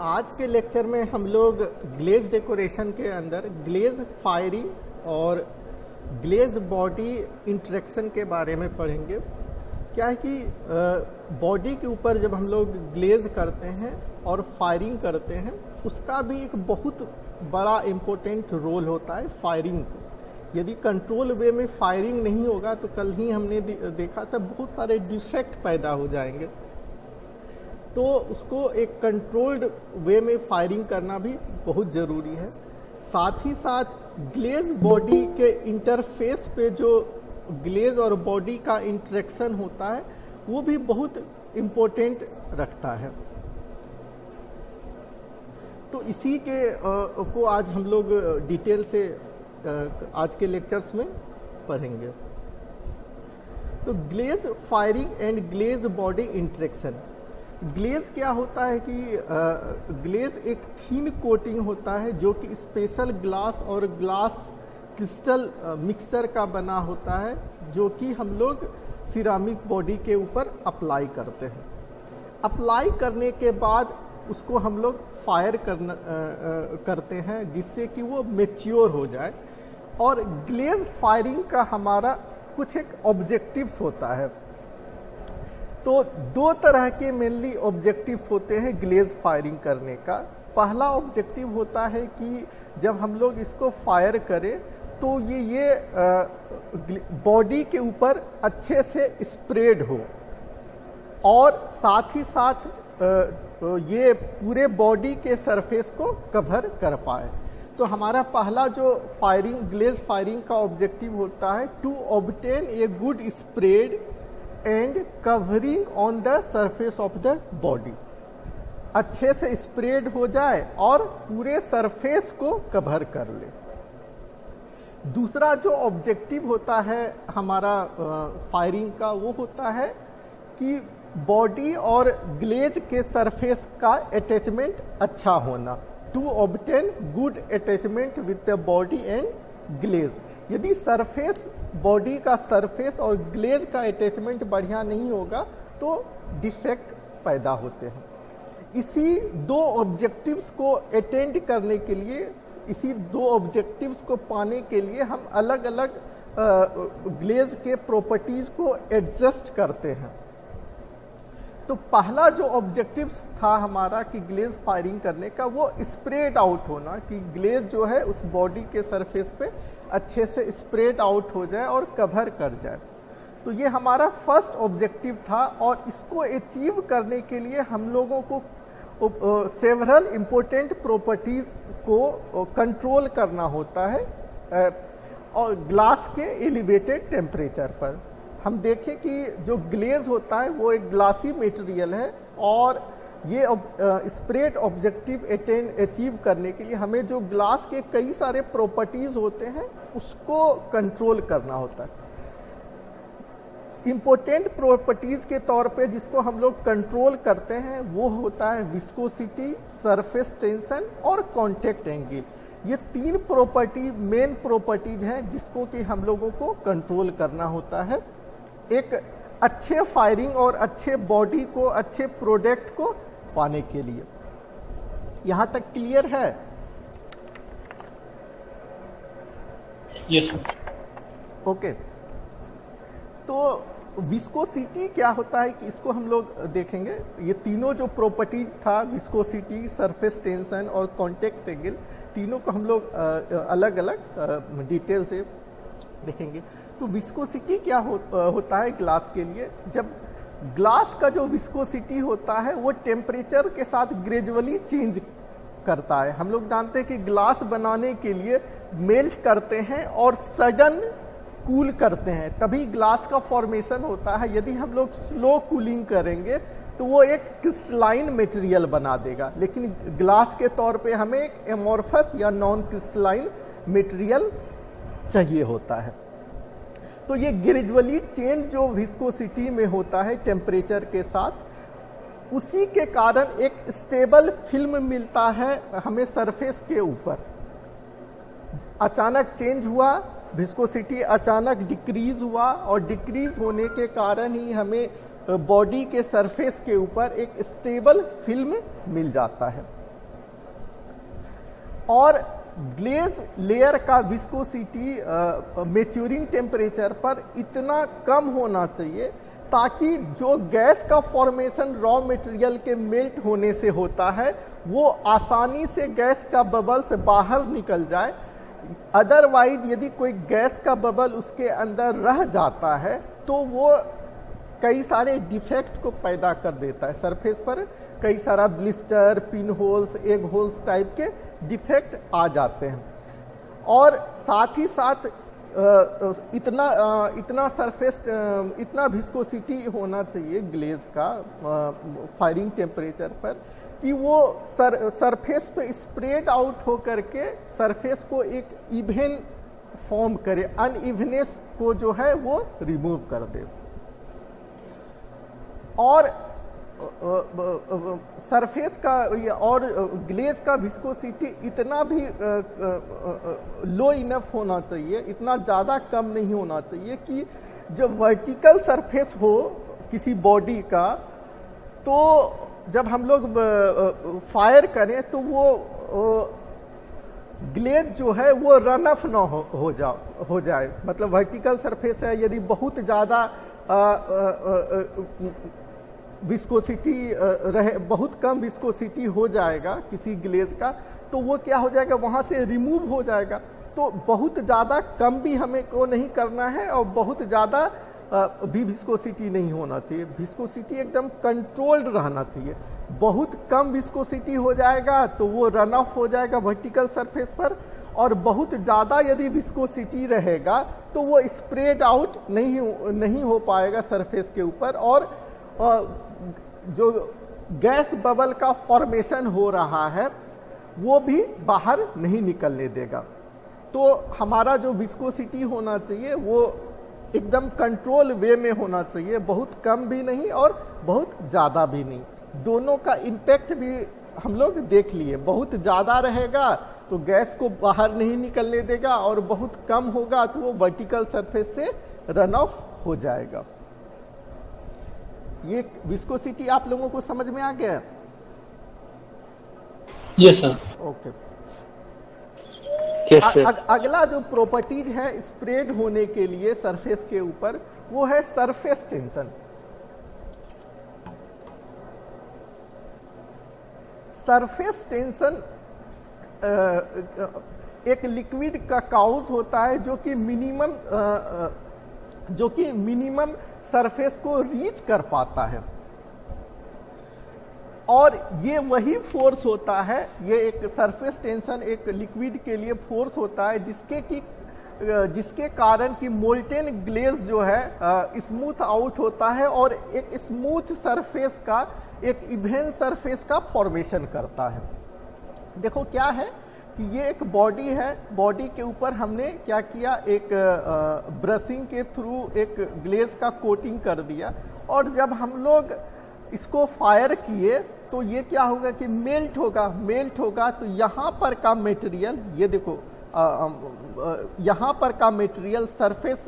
आज के लेक्चर में हम लोग ग्लेज डेकोरेशन के अंदर ग्लेज फायरिंग और ग्लेज बॉडी इंटरेक्शन के बारे में पढ़ेंगे। क्या है कि बॉडी के ऊपर जब हम लोग ग्लेज करते हैं और फायरिंग करते हैं, उसका भी एक बहुत बड़ा इम्पोर्टेंट रोल होता है फायरिंग को। यदि कंट्रोल वे में फायरिंग नहीं होगा तो कल ही हमने देखा था बहुत सारे डिफेक्ट पैदा हो जाएंगे। तो उसको एक कंट्रोल्ड वे में फायरिंग करना भी बहुत ज़रूरी है। साथ ही साथ ग्लेज बॉडी के इंटरफेस पे जो ग्लेज और बॉडी का इंटरेक्शन होता है वो भी बहुत इम्पोर्टेंट रखता है। तो इसी के को आज हम लोग डिटेल से आज के लेक्चर्स में पढ़ेंगे। तो glaze firing and glaze body interaction. Glaze क्या होता है कि ग्लेज एक थीन कोटिंग होता है जो कि स्पेशल ग्लास और ग्लास क्रिस्टल मिक्सचर का बना होता है, जो कि हम लोग सिरामिक बॉडी के ऊपर अप्लाई करते हैं। अप्लाई करने के बाद उसको हम लोग फायर करते हैं जिससे कि वो मैच्योर हो जाए। और ग्लेज फायरिंग का हमारा कुछ एक ऑब्जेक्टिव्स होता है। तो दो तरह के मेनली ऑब्जेक्टिव्स होते हैं ग्लेज फायरिंग करने का। पहला ऑब्जेक्टिव होता है कि जब हम लोग इसको फायर करें तो ये बॉडी के ऊपर अच्छे से स्प्रेड हो और साथ ही साथ ये पूरे बॉडी के सरफेस को कवर कर पाए। तो हमारा पहला जो फायरिंग ग्लेज फायरिंग का ऑब्जेक्टिव होता है to obtain a good spread and covering on the surface of the body. अच्छे से स्प्रेड हो जाए और पूरे सरफेस को कवर कर ले। दूसरा जो ऑब्जेक्टिव होता है हमारा फायरिंग का वो होता है कि बॉडी और ग्लेज के सरफेस का अटैचमेंट अच्छा होना, to obtain good attachment with the body and glaze. यदि सरफेस बॉडी का सरफेस और ग्लेज का अटैचमेंट बढ़िया नहीं होगा तो डिफेक्ट पैदा होते हैं। इसी दो ऑब्जेक्टिव्स को अटेंड करने के लिए, इसी दो ऑब्जेक्टिव्स को पाने के लिए हम अलग अलग ग्लेज के प्रॉपर्टीज को एडजस्ट करते हैं। तो पहला जो ऑब्जेक्टिव था हमारा कि ग्लेज फायरिंग करने का वो स्प्रेड आउट होना, कि ग्लेज जो है उस बॉडी के सरफेस पे अच्छे से स्प्रेड आउट हो जाए और कवर कर जाए। तो ये हमारा फर्स्ट ऑब्जेक्टिव था और इसको अचीव करने के लिए हम लोगों को सेवरल इम्पोर्टेंट प्रॉपर्टीज को कंट्रोल करना होता है और ग्लास के एलिवेटेड टेम्परेचर पर। हम देखें कि जो ग्लेज होता है वो एक ग्लासी मटेरियल है और ये स्प्रेड ऑब्जेक्टिव अचीव करने के लिए हमें जो ग्लास के कई सारे प्रॉपर्टीज होते हैं उसको कंट्रोल करना होता है। इंपॉर्टेंट प्रॉपर्टीज के तौर पे जिसको हम लोग कंट्रोल करते हैं वो होता है विस्कोसिटी, सरफेस टेंशन और कॉन्टेक्ट एंगल। ये तीन प्रॉपर्टी मेन प्रॉपर्टीज हैं जिसको कि हम लोगों को कंट्रोल करना होता है एक अच्छे फायरिंग और अच्छे बॉडी को, अच्छे प्रोडक्ट को पाने के लिए। यहां तक क्लियर है? Yes sir. ओके। तो विस्कोसिटी क्या होता है कि इसको हम लोग देखेंगे। ये तीनों जो प्रॉपर्टीज था, विस्कोसिटी, सरफेस टेंशन और कॉन्टेक्ट एंगल, तीनों को हम लोग अलग अलग डिटेल से देखेंगे। तो विस्कोसिटी क्या होता है ग्लास के लिए? जब ग्लास का जो विस्कोसिटी होता है वो टेम्परेचर के साथ ग्रेजुअली चेंज करता है। हम लोग जानते हैं कि ग्लास बनाने के लिए मेल्ट करते हैं और सडन कूल करते हैं, तभी ग्लास का फॉर्मेशन होता है। यदि हम लोग स्लो कूलिंग करेंगे तो वो एक क्रिस्टलाइन मटेरियल बना देगा, लेकिन ग्लास के तौर पे हमें एक एमोर्फस या नॉन क्रिस्टलाइन मटेरियल चाहिए होता है। तो ये ग्रेजुअली चेंज जो विस्कोसिटी में होता है टेम्परेचर के साथ, उसी के कारण एक स्टेबल फिल्म मिलता है हमें सरफेस के ऊपर। अचानक चेंज हुआ, विस्कोसिटी अचानक डिक्रीज हुआ और डिक्रीज होने के कारण ही हमें बॉडी के सरफेस के ऊपर एक स्टेबल फिल्म मिल जाता है। और ग्लेज लेयर का विस्कोसिटी मैच्योरिंग टेम्परेचर पर इतना कम होना चाहिए ताकि जो गैस का फॉर्मेशन रॉ मटेरियल के मेल्ट होने से होता है वो आसानी से गैस का बबल से बाहर निकल जाए। अदरवाइज यदि कोई गैस का बबल उसके अंदर रह जाता है तो वो कई सारे डिफेक्ट को पैदा कर देता है। सरफेस पर कई सारा blister, pin holes, egg holes type के डिफेक्ट आ जाते हैं। और साथ ही साथ इतना सरफेस, इतना विस्कोसिटी होना चाहिए ग्लेज का फायरिंग टेम्परेचर पर कि वो सरफेस पे स्प्रेड आउट हो करके सरफेस को एक इवन फॉर्म करे, अनइवनेस को जो है वो रिमूव कर दे। और सरफेस का और ग्लेज का विस्कोसिटी इतना भी लो इनफ होना चाहिए, इतना ज़्यादा कम नहीं होना चाहिए कि जब वर्टिकल सरफेस हो किसी बॉडी का तो जब हम लोग फायर करें तो वो ग्लेज जो है वो रन ऑफ ना हो जाए। मतलब वर्टिकल सरफेस है, यदि बहुत ज़्यादा विस्कोसिटी रहे, बहुत कम विस्कोसिटी हो जाएगा किसी ग्लेज का तो वो क्या हो जाएगा, वहाँ से रिमूव हो जाएगा। तो बहुत ज़्यादा कम भी हमें को नहीं करना है और बहुत ज़्यादा भी विस्कोसिटी नहीं होना चाहिए। विस्कोसिटी एकदम कंट्रोल्ड रहना चाहिए। बहुत कम विस्कोसिटी हो जाएगा तो वो रन ऑफ हो जाएगा वर्टिकल सरफेस पर, और बहुत ज़्यादा यदि विस्कोसिटी रहेगा तो वो स्प्रेड आउट नहीं हो पाएगा सरफेस के ऊपर, और जो गैस बबल का फॉर्मेशन हो रहा है वो भी बाहर नहीं निकलने देगा। तो हमारा जो विस्कोसिटी होना चाहिए वो एकदम कंट्रोल वे में होना चाहिए, बहुत कम भी नहीं और बहुत ज़्यादा भी नहीं। दोनों का इम्पैक्ट भी हम लोग देख लिए, बहुत ज़्यादा रहेगा तो गैस को बाहर नहीं निकलने देगा और बहुत कम होगा तो वो वर्टिकल सरफेस से रन ऑफ हो जाएगा। ये विस्कोसिटी आप लोगों को समझ में आ गया? Yes sir. Okay. Yes sir. अगला जो प्रॉपर्टीज है स्प्रेड होने के लिए सरफेस के ऊपर वो है सरफेस टेंशन। सरफेस टेंशन एक लिक्विड का काउज होता है जो कि मिनिमम सरफेस को रीच कर पाता है, और ये वही फोर्स होता है, ये एक सरफेस टेंशन एक लिक्विड के लिए फोर्स होता है जिसके कारण कि मोल्टेन ग्लेज जो है स्मूथ आउट होता है और एक स्मूथ सरफेस का, एक इवन सरफेस का फॉर्मेशन करता है। देखो क्या है कि ये एक बॉडी है, बॉडी के ऊपर हमने क्या किया, एक ब्रशिंग के थ्रू एक ग्लेज का कोटिंग कर दिया, और जब हम लोग इसको फायर किए तो ये क्या होगा कि मेल्ट होगा तो यहाँ पर का मटेरियल, ये देखो यहाँ पर का मटेरियल सरफेस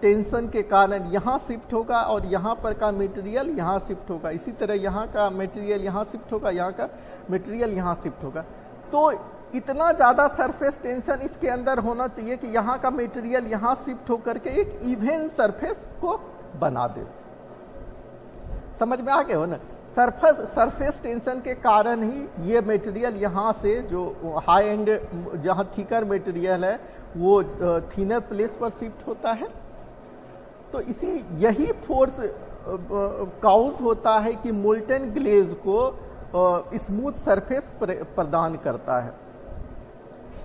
टेंशन के कारण यहाँ शिफ्ट होगा और यहाँ पर का मटेरियल यहाँ शिफ्ट होगा। इसी तरह यहाँ का मटेरियल यहाँ शिफ्ट होगा, यहाँ का मटेरियल यहाँ शिफ्ट होगा। तो इतना ज़्यादा सरफेस टेंशन इसके अंदर होना चाहिए कि यहाँ का मटेरियल यहाँ शिफ्ट होकर के एक इवन सरफेस को बना दे। समझ में आ गए हो ना? सरफेस टेंशन के कारण ही ये मटेरियल यहाँ से जो हाई एंड जहाँ थिकर मटेरियल है वो थिनर प्लेस पर शिफ्ट होता है। तो यही फोर्स काउज होता है कि मोल्टेन ग्लेज को स्मूथ सरफेस प्रदान करता है।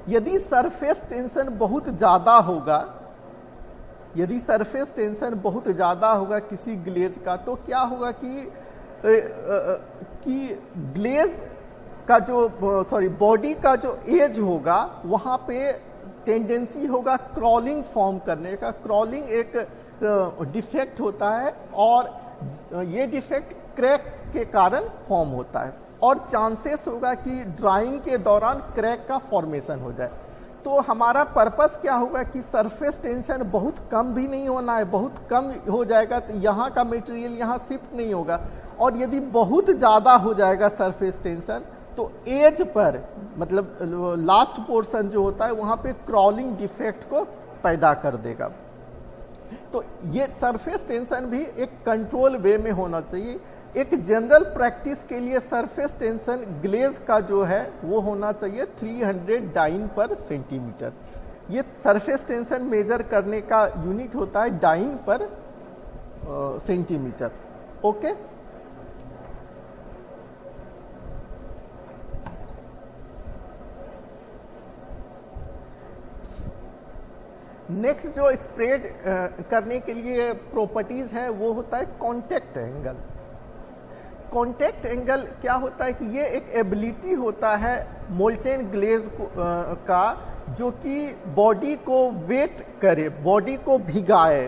यदि सरफेस टेंशन बहुत ज़्यादा होगा, यदि सरफेस टेंशन बहुत ज़्यादा होगा किसी ग्लेज का, तो क्या होगा कि ग्लेज का जो बॉडी का जो एज होगा वहाँ पे टेंडेंसी होगा क्रॉलिंग फॉर्म करने का। क्रॉलिंग एक डिफेक्ट होता है और ये डिफेक्ट क्रैक के कारण फॉर्म होता है, और चांसेस होगा कि ड्राइंग के दौरान क्रैक का फॉर्मेशन हो जाए। तो हमारा पर्पस क्या होगा कि सरफेस टेंशन बहुत कम भी नहीं होना है, बहुत कम हो जाएगा तो यहाँ का मटेरियल यहाँ शिफ्ट नहीं होगा, और यदि बहुत ज़्यादा हो जाएगा सरफेस टेंशन तो एज पर मतलब लास्ट पोर्शन जो होता है वहां पे क्रॉलिंग डिफेक्ट को पैदा कर देगा। तो ये सरफेस टेंशन भी एक कंट्रोल वे में होना चाहिए। एक जनरल प्रैक्टिस के लिए सरफेस टेंशन ग्लेज का जो है वो होना चाहिए 300 डाइन पर सेंटीमीटर। ये सरफेस टेंशन मेजर करने का यूनिट होता है डाइन पर सेंटीमीटर। ओके, नेक्स्ट जो स्प्रेड करने के लिए प्रॉपर्टीज है वो होता है कांटेक्ट एंगल। कांटेक्ट एंगल क्या होता है कि ये एक एबिलिटी होता है मोल्टेन ग्लेज का जो कि बॉडी को वेट करे, बॉडी को भिगाए,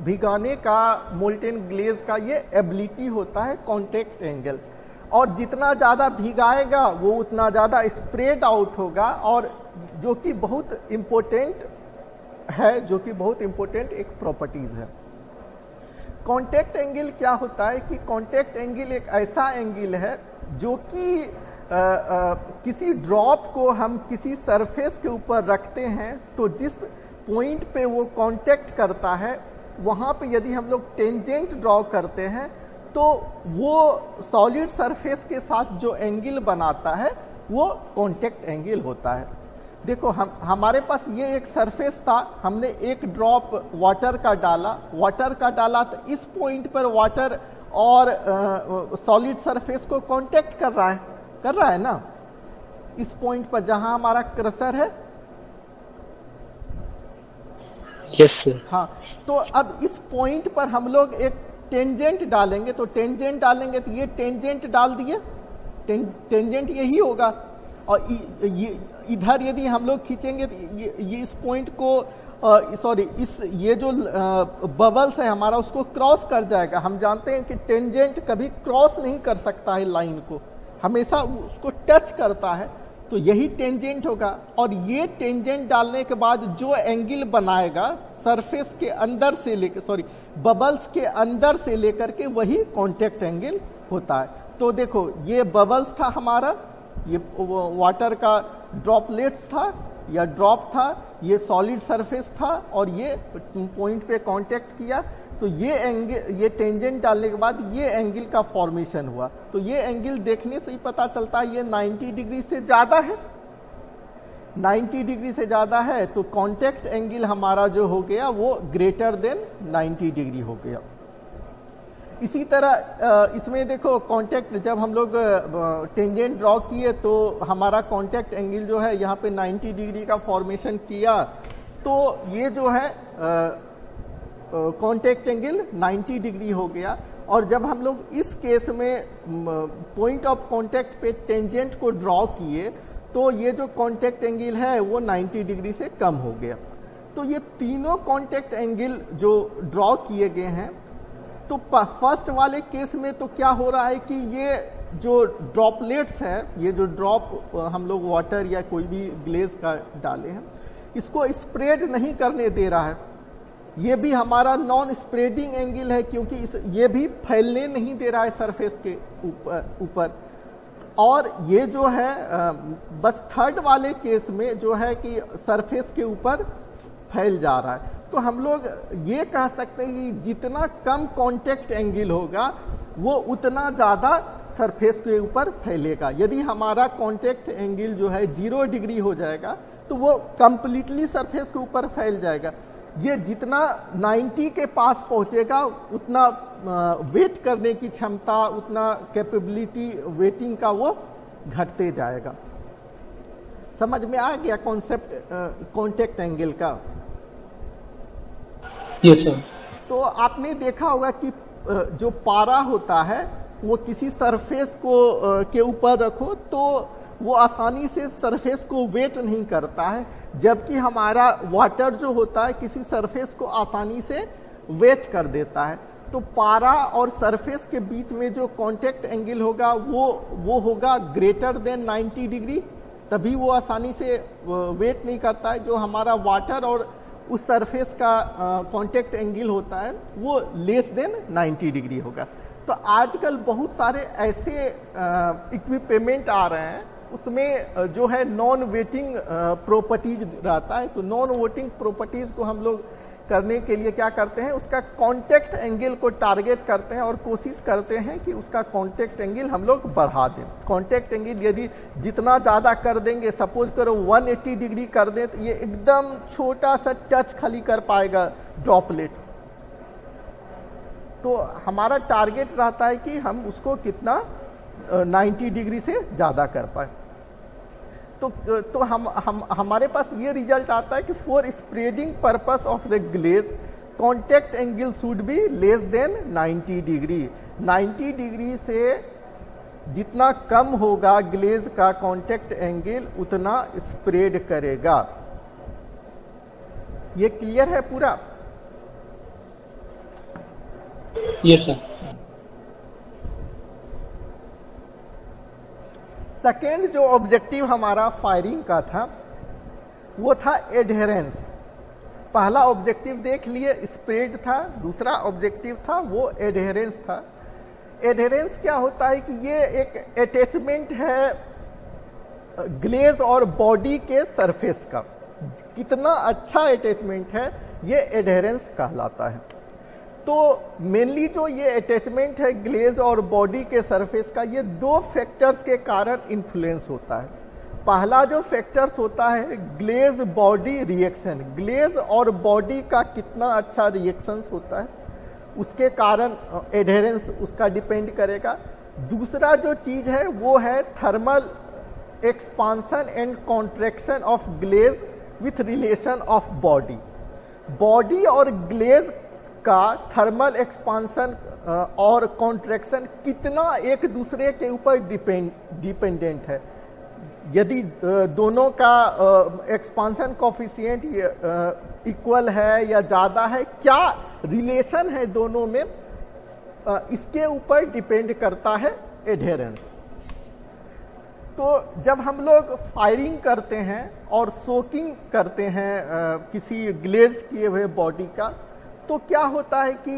भिगाने का मोल्टेन ग्लेज का ये एबिलिटी होता है कांटेक्ट एंगल। और जितना ज़्यादा भिगाएगा वो उतना ज़्यादा स्प्रेड आउट होगा, और जो कि बहुत इम्पोर्टेंट है, जो कि बहुत इंपॉर्टेंट एक प्रॉपर्टीज है। कांटेक्ट एंगल क्या होता है कि कांटेक्ट एंगल एक ऐसा एंगल है जो कि किसी ड्रॉप को हम किसी सरफेस के ऊपर रखते हैं तो जिस पॉइंट पे वो कांटेक्ट करता है वहां पे यदि हम लोग टेंजेंट ड्रॉ करते हैं तो वो सॉलिड सरफेस के साथ जो एंगल बनाता है वो कांटेक्ट एंगल होता है। देखो हमारे पास ये एक सरफेस था, हमने एक ड्रॉप वाटर का डाला तो इस पॉइंट पर वाटर और सॉलिड सरफेस को कांटेक्ट कर रहा है ना, इस पॉइंट पर जहां हमारा क्रसर है। Yes sir. हाँ, तो अब इस पॉइंट पर हम लोग एक टेंजेंट डालेंगे, तो टेंजेंट डालेंगे तो ये टेंजेंट डाल दिए, टेंजेंट यही होगा। और इधर यदि हम लोग खींचेंगे तो ये इस पॉइंट को ये जो बबल्स है हमारा उसको क्रॉस कर जाएगा। हम जानते हैं कि टेंजेंट कभी क्रॉस नहीं कर सकता है लाइन को, हमेशा उसको टच करता है, तो यही टेंजेंट होगा। और ये टेंजेंट डालने के बाद जो एंगल बनाएगा सरफेस के अंदर से लेकर बबल्स के अंदर से लेकर के वही कांटेक्ट एंगल होता है। तो देखो ये बबल्स था हमारा, ये वाटर का ड्रॉपलेट्स था या ड्रॉप था, ये सॉलिड सरफेस था और ये पॉइंट पे कांटेक्ट किया, तो ये एंगल, ये टेंजेंट डालने के बाद ये एंगल का फॉर्मेशन हुआ। तो ये एंगल देखने से ही पता चलता है ये 90 डिग्री से ज़्यादा है, 90 डिग्री से ज़्यादा है, तो कांटेक्ट एंगल हमारा जो हो गया वो ग्रेटर देन 90 डिग्री हो गया। इसी तरह इसमें देखो कांटेक्ट, जब हम लोग टेंजेंट ड्रॉ किए तो हमारा कांटेक्ट एंगल जो है यहाँ पे 90 डिग्री का फॉर्मेशन किया, तो ये जो है कांटेक्ट एंगल 90 डिग्री हो गया। और जब हम लोग इस केस में पॉइंट ऑफ कांटेक्ट पे टेंजेंट को ड्रॉ किए तो ये जो कांटेक्ट एंगल है वो 90 डिग्री से कम हो गया। तो ये तीनों कांटेक्ट एंगल जो ड्रॉ किए गए हैं, तो फर्स्ट वाले केस में तो क्या हो रहा है कि ये जो ड्रॉपलेट्स है, ये जो ड्रॉप हम लोग वाटर या कोई भी ग्लेज का डाले हैं, इसको स्प्रेड नहीं करने दे रहा है। ये भी हमारा नॉन स्प्रेडिंग एंगल है क्योंकि ये भी फैलने नहीं दे रहा है सरफेस के ऊपर। और ये जो है बस थर्ड वाले केस में जो है कि सरफेस के ऊपर फैल जा रहा है। तो हम लोग ये कह सकते हैं कि जितना कम कांटेक्ट एंगल होगा वो उतना ज़्यादा सरफेस के ऊपर फैलेगा। यदि हमारा कांटेक्ट एंगल जो है 0 डिग्री हो जाएगा तो वो कंप्लीटली सरफेस के ऊपर फैल जाएगा। ये जितना 90 के पास पहुंचेगा उतना वेट करने की क्षमता, उतना कैपेबिलिटी वेटिंग का वो घटते जाएगा। समझ में आ गया कॉन्सेप्ट कांटेक्ट एंगल का? Yes sir. तो आपने देखा होगा कि जो पारा होता है वो किसी सरफेस को के ऊपर रखो तो वो आसानी से सरफेस को वेट नहीं करता है, जबकि हमारा वाटर जो होता है किसी सरफेस को आसानी से वेट कर देता है। तो पारा और सरफेस के बीच में जो कांटेक्ट एंगल होगा वो होगा ग्रेटर देन 90 डिग्री, तभी वो आसानी से वेट नहीं करता है। जो हमारा वाटर और उस सरफेस का कांटेक्ट एंगल होता है वो लेस देन 90 डिग्री होगा। तो आजकल बहुत सारे ऐसे इक्विपमेंट आ रहे हैं, उसमें जो है नॉन वेटिंग प्रॉपर्टीज रहता है। तो नॉन वोटिंग प्रॉपर्टीज को हम लोग करने के लिए क्या करते हैं, उसका कांटेक्ट एंगल को टारगेट करते हैं और कोशिश करते हैं कि उसका कांटेक्ट एंगल हम लोग बढ़ा दें। कांटेक्ट एंगल यदि जितना ज़्यादा कर देंगे, सपोज करो 180 डिग्री कर दें, तो ये एकदम छोटा सा टच खाली कर पाएगा ड्रॉपलेट। तो हमारा टारगेट रहता है कि हम उसको कितना 90 डिग्री से ज़्यादा कर पाए। तो हमारे पास ये रिजल्ट आता है कि for spreading purpose of the glaze contact angle should be less than 90 degree. 90 degree से जितना कम होगा ग्लेज का कांटेक्ट एंगल, उतना स्प्रेड करेगा। ये क्लियर है पूरा? Yes sir. सेकेंड जो ऑब्जेक्टिव हमारा फायरिंग का था वो था एडहेरेंस। पहला ऑब्जेक्टिव देख लिए स्प्रेड था, दूसरा ऑब्जेक्टिव था वो एडहेरेंस था। एडहेरेंस क्या होता है कि ये एक अटैचमेंट है ग्लेज और बॉडी के सरफेस का। कितना अच्छा अटैचमेंट है ये एडहेरेंस कहलाता है। तो मेनली जो ये अटैचमेंट है ग्लेज और बॉडी के सरफेस का, ये दो फैक्टर्स के कारण इन्फ्लुएंस होता है। पहला जो फैक्टर्स होता है ग्लेज बॉडी रिएक्शन, ग्लेज और बॉडी का कितना अच्छा रिएक्शंस होता है उसके कारण एडहेरेंस उसका डिपेंड करेगा। दूसरा जो चीज है वो है thermal expansion and contraction of glaze with relation of body. Body और ग्लेज का थर्मल एक्सपांशन और कॉन्ट्रैक्शन कितना एक दूसरे के ऊपर डिपेंडेंट है। यदि दोनों का एक्सपांशन कोफिशिएंट इक्वल है या ज़्यादा है, क्या रिलेशन है दोनों में, इसके ऊपर डिपेंड करता है एडहेरेंस। तो जब हम लोग फायरिंग करते हैं और सोकिंग करते हैं किसी ग्लेज्ड किए हुए बॉडी का, तो क्या होता है कि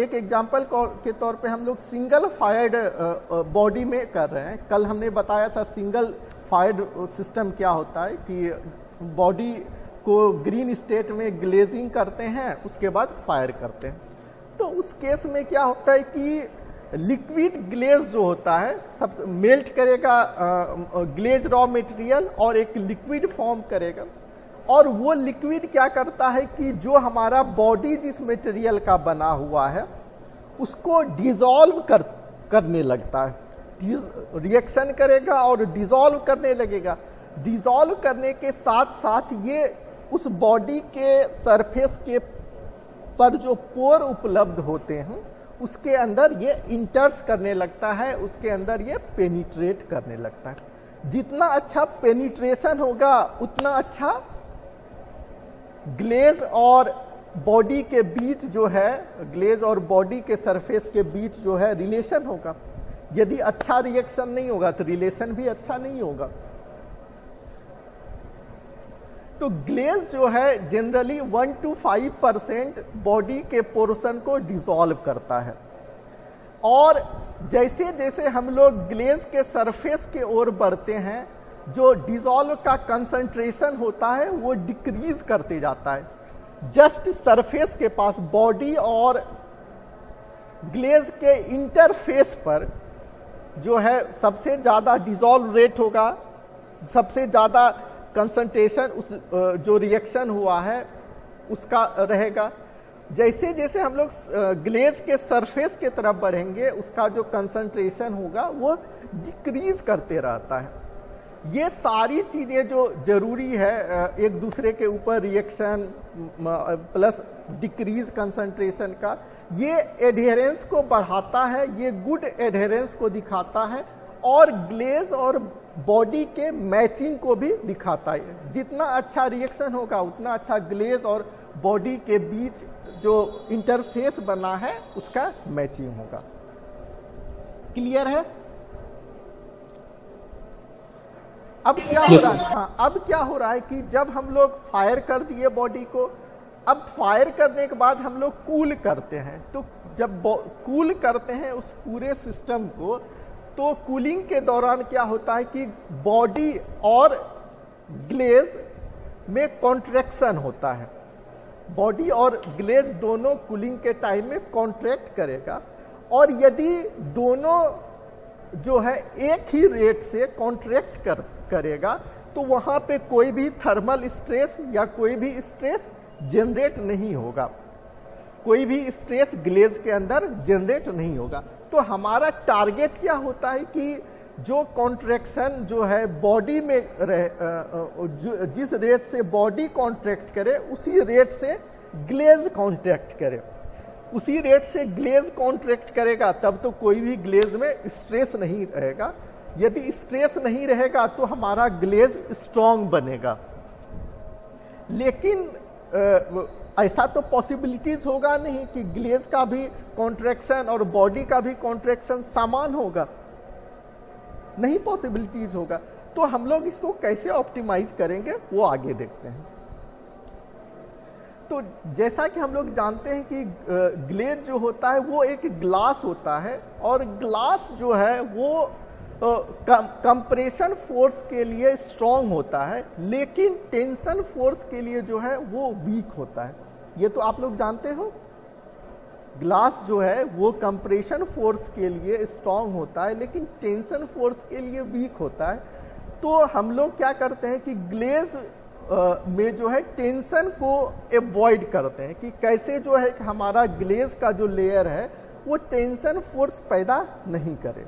एक एग्जांपल के तौर पे हम लोग सिंगल फायर्ड बॉडी में कर रहे हैं। कल हमने बताया था सिंगल फायर्ड सिस्टम क्या होता है कि बॉडी को ग्रीन स्टेट में ग्लेजिंग करते हैं, उसके बाद फायर करते हैं। तो उस केस में क्या होता है कि लिक्विड ग्लेज जो होता है सब मेल्ट करेगा ग्लेज रॉ मटेरियल और एक लिक्विड फॉर्म करेगा, और वो लिक्विड क्या करता है कि जो हमारा बॉडी जिस मटेरियल का बना हुआ है उसको डिसॉल्व करने लगता है, रिएक्शन करेगा और डिसॉल्व करने लगेगा। डिसॉल्व करने के साथ साथ ये उस बॉडी के सरफेस के पर जो पोर उपलब्ध होते हैं उसके अंदर ये इंटर्स करने लगता है, उसके अंदर ये पेनिट्रेट करने लगता है। जितना अच्छा पेनिट्रेशन होगा उतना अच्छा ग्लेज और बॉडी के बीच जो है, ग्लेज और बॉडी के सरफेस के बीच जो है रिलेशन होगा। यदि अच्छा रिएक्शन नहीं होगा तो रिलेशन भी अच्छा नहीं होगा। तो ग्लेज जो है जनरली 1 to 5% बॉडी के पोर्शन को डिसॉल्व करता है, और जैसे जैसे हम लोग ग्लेज के सरफेस के ओर बढ़ते हैं जो डिसॉल्व का कंसंट्रेशन होता है वो डिक्रीज करते जाता है। जस्ट सरफेस के पास बॉडी और ग्लेज के इंटरफेस पर जो है सबसे ज्यादा डिसॉल्व रेट होगा, सबसे ज्यादा कंसंट्रेशन उस जो रिएक्शन हुआ है उसका रहेगा। जैसे जैसे हम लोग ग्लेज के सरफेस के तरफ बढ़ेंगे उसका जो कंसंट्रेशन होगा वो डिक्रीज करते रहता है। ये सारी चीजें जो जरूरी है एक दूसरे के ऊपर रिएक्शन प्लस डिक्रीज कंसंट्रेशन का, ये एडहेरेंस को बढ़ाता है, ये गुड एडहेरेंस को दिखाता है और ग्लेज और बॉडी के मैचिंग को भी दिखाता है। जितना अच्छा रिएक्शन होगा उतना अच्छा ग्लेज और बॉडी के बीच जो इंटरफेस बना है उसका मैचिंग होगा। क्लियर है? अब क्या हो रहा है? हाँ, अब क्या हो रहा है कि जब हम लोग फायर कर दिए बॉडी को अब फायर करने के बाद हम लोग कूल करते हैं। तो जब कूल करते हैं उस पूरे सिस्टम को, तो कूलिंग के दौरान क्या होता है कि बॉडी और ग्लेज में कॉन्ट्रैक्शन होता है। बॉडी और ग्लेज दोनों कूलिंग के टाइम में कॉन्ट्रैक्ट करेगा, और यदि दोनों जो है एक ही रेट से कॉन्ट्रैक्ट करेगा तो वहां पे कोई भी थर्मल स्ट्रेस या कोई भी स्ट्रेस जनरेट नहीं होगा, कोई भी स्ट्रेस ग्लेज के अंदर जनरेट नहीं होगा। तो हमारा टारगेट क्या होता है कि जो कॉन्ट्रैक्शन जो है बॉडी में जिस रेट से बॉडी कॉन्ट्रैक्ट करे उसी रेट से ग्लेज कॉन्ट्रैक्ट करे, उसी रेट से ग्लेज कॉन्ट्रैक्ट करेगा, तब तो कोई भी ग्लेज में स्ट्रेस नहीं रहेगा। यदि स्ट्रेस नहीं रहेगा तो हमारा ग्लेज स्ट्रांग बनेगा। लेकिन ऐसा तो पॉसिबिलिटीज होगा नहीं कि ग्लेज का भी कॉन्ट्रैक्शन और बॉडी का भी कॉन्ट्रैक्शन समान होगा, नहीं पॉसिबिलिटीज होगा। तो हम लोग इसको कैसे ऑप्टिमाइज करेंगे वो आगे देखते हैं। तो जैसा कि हम लोग जानते हैं कि ग्लेज जो होता है वो एक ग्लास होता है, और ग्लास जो है वो कंप्रेशन फोर्स के लिए स्ट्रांग होता है, लेकिन टेंशन फोर्स के लिए जो है वो वीक होता है। ये तो आप लोग जानते हो, ग्लास जो है वो कंप्रेशन फोर्स के लिए स्ट्रांग होता है, लेकिन टेंशन फोर्स के लिए वीक होता है। तो हम लोग क्या करते हैं कि ग्लेज में जो है टेंशन को अवॉइड करते हैं, कि कैसे जो है कि हमारा ग्लेज का जो लेयर है वो टेंशन फोर्स पैदा नहीं करे।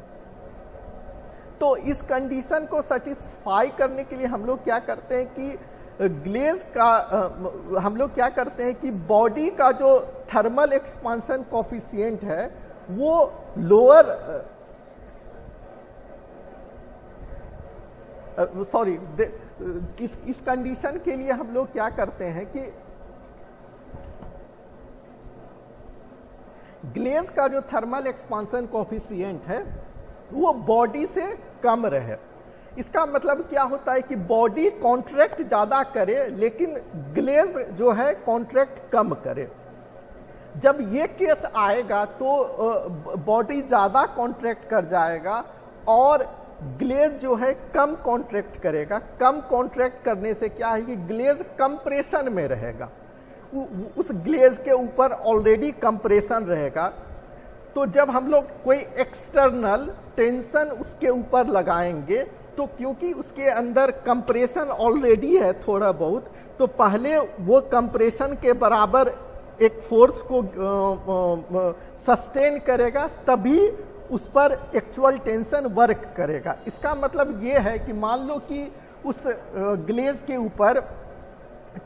तो इस कंडीशन को सेटिस्फाई करने के लिए हम लोग क्या करते हैं कि ग्लेज का हम लोग क्या करते हैं कि बॉडी का जो थर्मल एक्सपांशन कोफिशिएंट है वो लोअर इस कंडीशन के लिए हम लोग क्या करते हैं कि ग्लेज का जो थर्मल एक्सपांशन कोफिशिएंट है वो बॉडी से कम रहे। इसका मतलब क्या होता है कि बॉडी कॉन्ट्रैक्ट ज्यादा करे लेकिन ग्लेज जो है कॉन्ट्रैक्ट कम करे। जब ये केस आएगा तो बॉडी ज्यादा कॉन्ट्रैक्ट कर जाएगा और ग्लेज जो है कम कॉन्ट्रैक्ट करेगा। कम कॉन्ट्रैक्ट करने से क्या है कि ग्लेज कंप्रेशन में रहेगा, उस ग्लेज के ऊपर ऑलरेडी कंप्रेशन रहेगा। तो जब हम लोग कोई एक्सटर्नल टेंशन उसके ऊपर लगाएंगे तो क्योंकि उसके अंदर कंप्रेशन ऑलरेडी है थोड़ा बहुत, तो पहले वो कंप्रेशन के बराबर एक फोर्स को सस्टेन करेगा, तभी उस पर एक्चुअल टेंशन वर्क करेगा। इसका मतलब ये है कि मान लो कि उस ग्लेज के ऊपर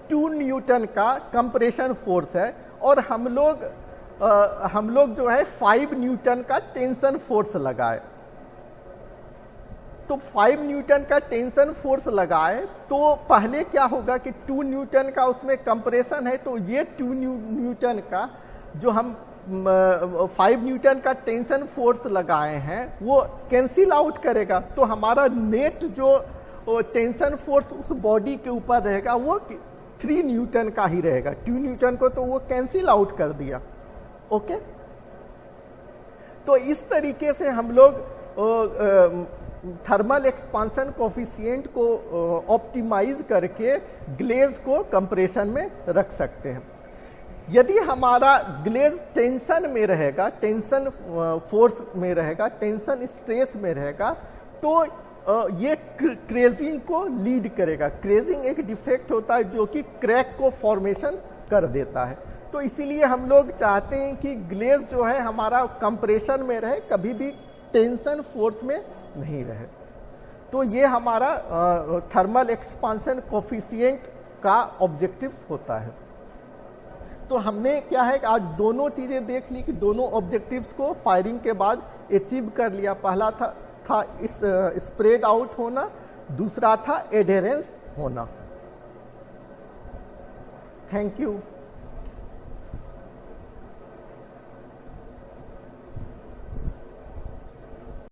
2 न्यूटन का कंप्रेशन फोर्स है और हम लोग जो है 5 न्यूटन का टेंशन फोर्स लगाए। तो 5 न्यूटन का टेंशन फोर्स लगाए तो पहले क्या होगा कि 2 न्यूटन का उसमें कंप्रेशन है, तो ये 2 न्यूटन का जो हम 5 न्यूटन का टेंशन फोर्स लगाए हैं वो कैंसिल आउट करेगा। तो हमारा नेट जो टेंशन फोर्स उस बॉडी के ऊपर रहेगा वो 3 न्यूटन का ही रहेगा। 2 न्यूटन को तो वो कैंसिल आउट कर दिया। ओके, तो इस तरीके से हम लोग थर्मल एक्सपांशन कोफिशिएंट को ऑप्टिमाइज करके ग्लेज को कंप्रेशन में रख सकते हैं। यदि हमारा ग्लेज टेंशन में रहेगा, टेंशन फोर्स में रहेगा, टेंशन स्ट्रेस में रहेगा, तो ये क्रेजिंग को लीड करेगा। क्रेजिंग एक डिफेक्ट होता है जो कि क्रैक को फॉर्मेशन कर देता है। तो इसीलिए हम लोग चाहते हैं कि ग्लेज जो है हमारा कंप्रेशन में रहे, कभी भी टेंशन फोर्स में नहीं रहे। तो ये हमारा थर्मल एक्सपांशन कोफिशिएंट का ऑब्जेक्टिव्स होता है। तो हमने क्या है आज दोनों चीजें देख ली कि दोनों ऑब्जेक्टिव्स को फायरिंग के बाद अचीव कर लिया। पहला था स्प्रेड आउट होना, दूसरा था एडहेरेंस होना। Thank you.